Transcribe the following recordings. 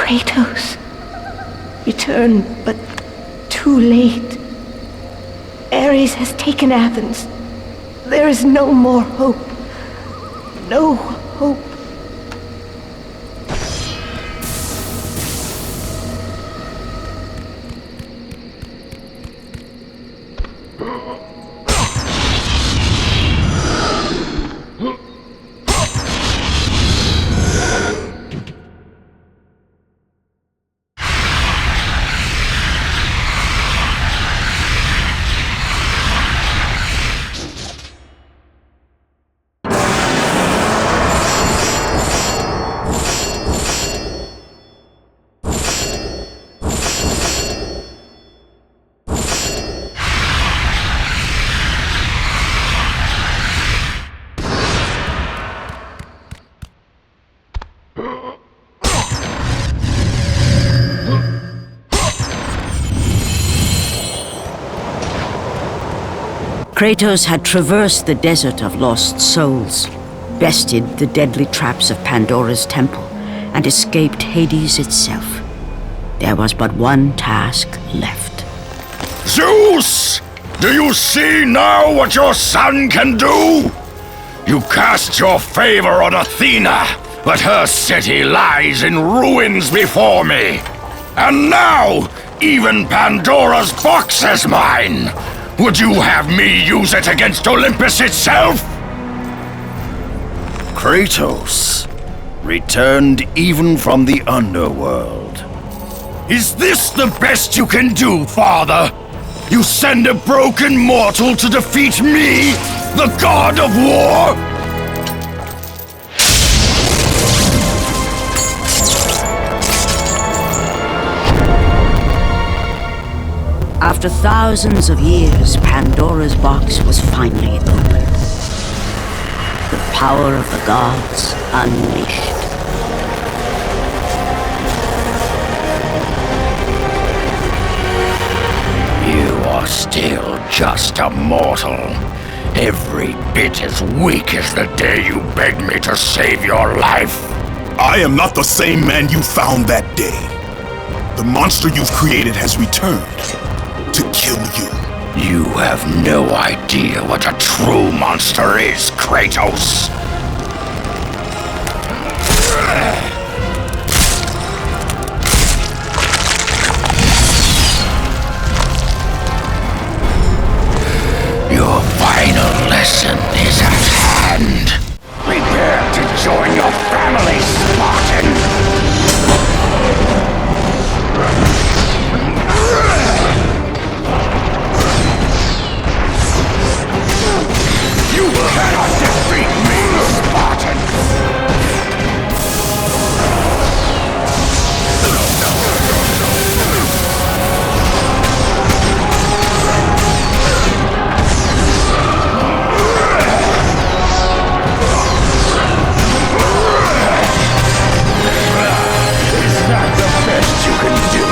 Kratos. Return, but too late. Ares has taken Athens. There is no more hope. No hope. Kratos had traversed the desert of lost souls, bested the deadly traps of Pandora's temple, and escaped Hades itself. There was but one task left. Zeus! Do you see now what your son can do? You cast your favor on Athena, but her city lies in ruins before me. And now, even Pandora's box is mine! Would you have me use it against Olympus itself? Kratos, returned even from the underworld. Is this the best you can do, father? You send a broken mortal to defeat me, the god of war? After thousands of years, Pandora's box was finally opened. The power of the gods unleashed. You are still just a mortal. Every bit as weak as the day you begged me to save your life. I am not the same man you found that day. The monster you've created has returned to kill you. You have no idea what a true monster is, Kratos. Your final lesson is at hand. Prepare to join your family, Spartan. You cannot defeat me, Spartan! Is that the best you can do?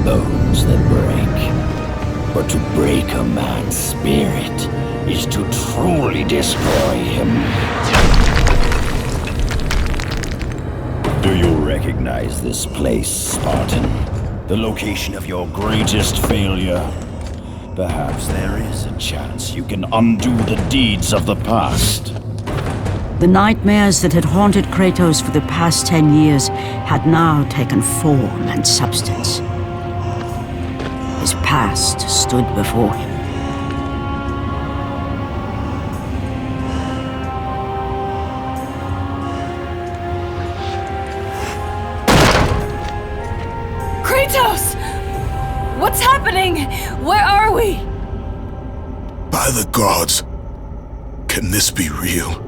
bones that break. But to break a man's spirit is to truly destroy him. Do you recognize this place, Spartan? The location of your greatest failure? Perhaps there is a chance you can undo the deeds of the past. The nightmares that had haunted Kratos for the past 10 years had now taken form and substance. His past stood before him. Kratos! What's happening? Where are we? By the gods, can this be real?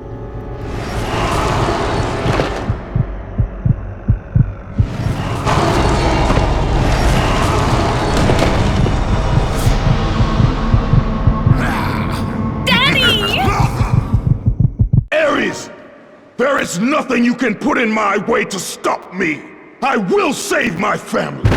There is nothing you can put in my way to stop me! I will save my family!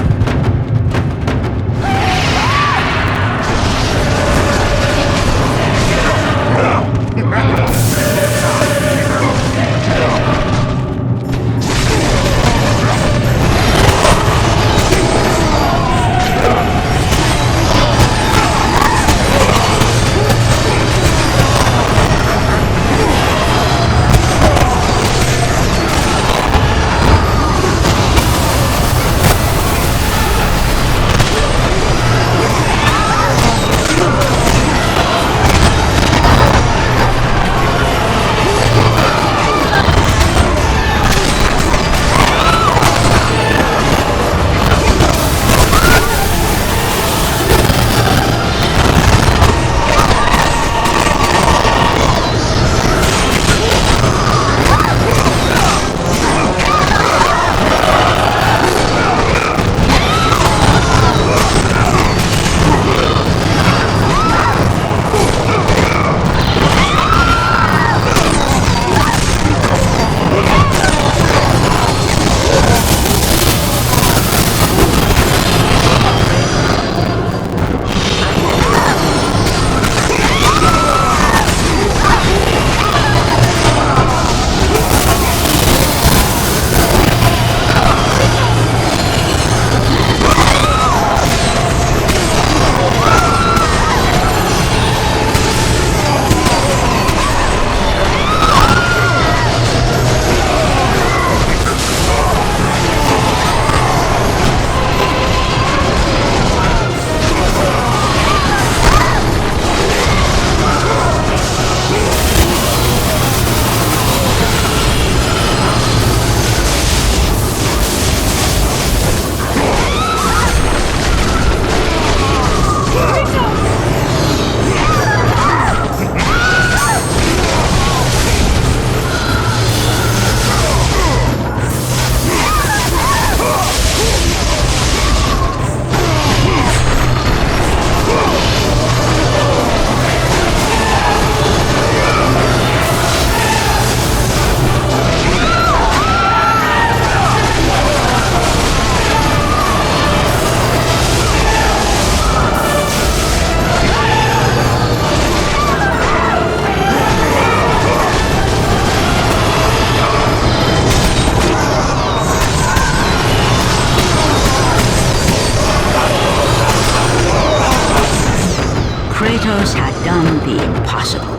Kratos had done the impossible.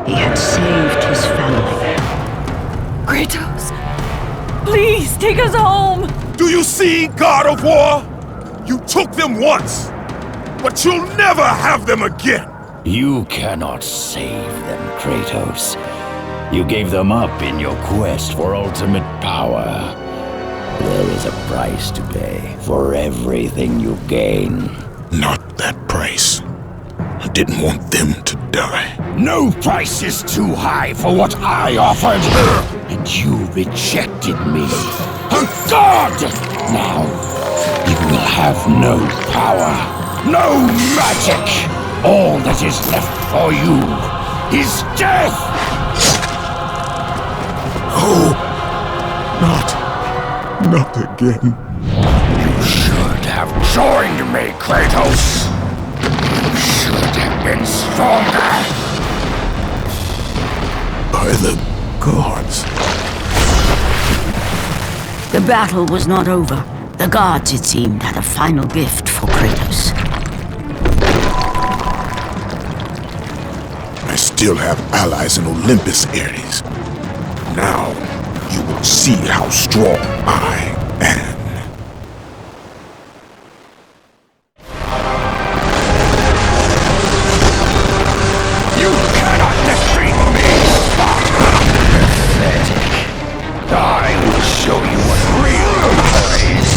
He had saved his family. Kratos, please take us home! Do you see, God of War? You took them once, but you'll never have them again! You cannot save them, Kratos. You gave them up in your quest for ultimate power. There is a price to pay for everything you gain. Not that price. I didn't want them to die. No price is too high for what I offered, and you rejected me. A god! Now, you will have no power, no magic. All that is left for you is death! Oh, not again. You should have have joined me, Kratos. You should have been stronger. By the gods. The battle was not over. The gods, it seemed, had a final gift for Kratos. I still have allies in Olympus, Ares. Now, you will see how strong I am. You cannot defeat me, Sparta! Pathetic. I will show you what real power is.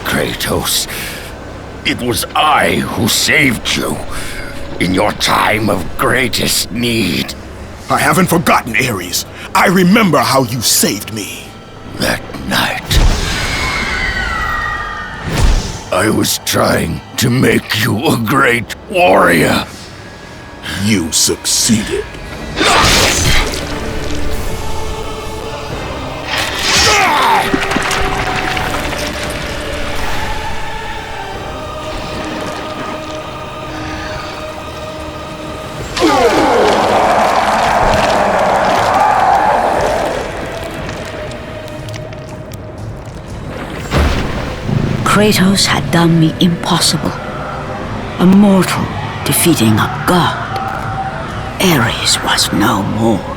Kratos, it was I who saved you in your time of greatest need. I haven't forgotten, Ares. I remember how you saved me. That night, I was trying to make you a great warrior. You succeeded. Kratos had done the impossible. A mortal defeating a god. Ares was no more.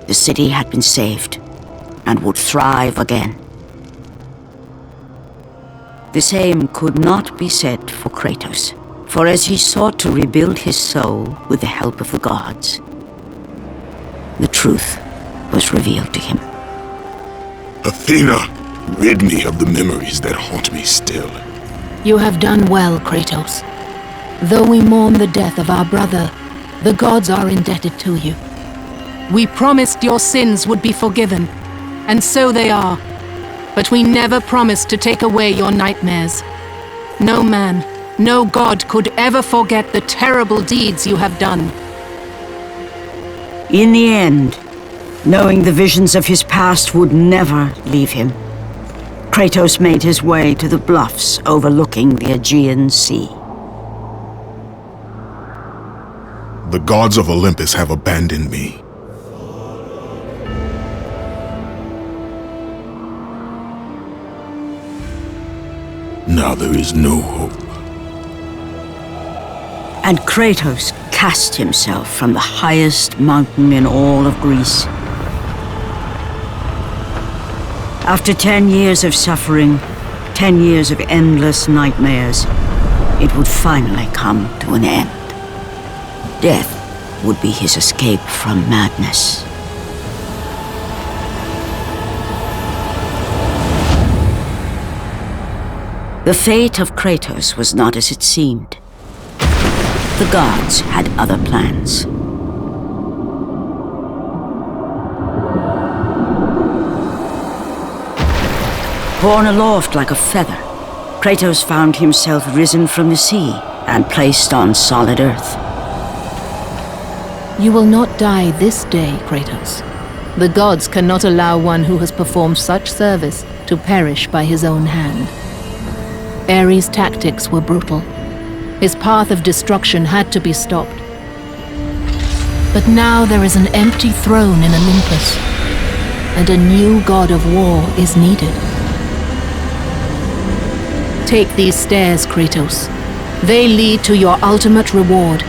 The city had been saved and would thrive again. The same could not be said for Kratos, for as he sought to rebuild his soul with the help of the gods, the truth was revealed to him. Athena, rid me of the memories that haunt me still. You have done well, Kratos. Though we mourn the death of our brother, the gods are indebted to you. We promised your sins would be forgiven, and so they are. But we never promised to take away your nightmares. No man, no god could ever forget the terrible deeds you have done. In the end, knowing the visions of his past would never leave him, Kratos made his way to the bluffs overlooking the Aegean Sea. The gods of Olympus have abandoned me. Now there is no hope. And Kratos cast himself from the highest mountain in all of Greece. After 10 years of suffering, 10 years of endless nightmares, it would finally come to an end. Death would be his escape from madness. The fate of Kratos was not as it seemed. The gods had other plans. Borne aloft like a feather, Kratos found himself risen from the sea and placed on solid earth. You will not die this day, Kratos. The gods cannot allow one who has performed such service to perish by his own hand. Ares' tactics were brutal. His path of destruction had to be stopped. But now there is an empty throne in Olympus, and a new god of war is needed. Take these stairs, Kratos. They lead to your ultimate reward.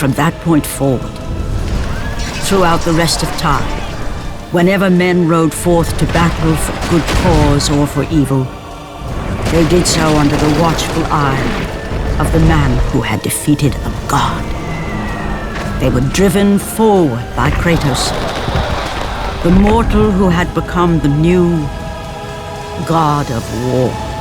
From that point forward, throughout the rest of time, whenever men rode forth to battle for good cause or for evil, they did so under the watchful eye of the man who had defeated a god. They were driven forward by Kratos, the mortal who had become the new god of war.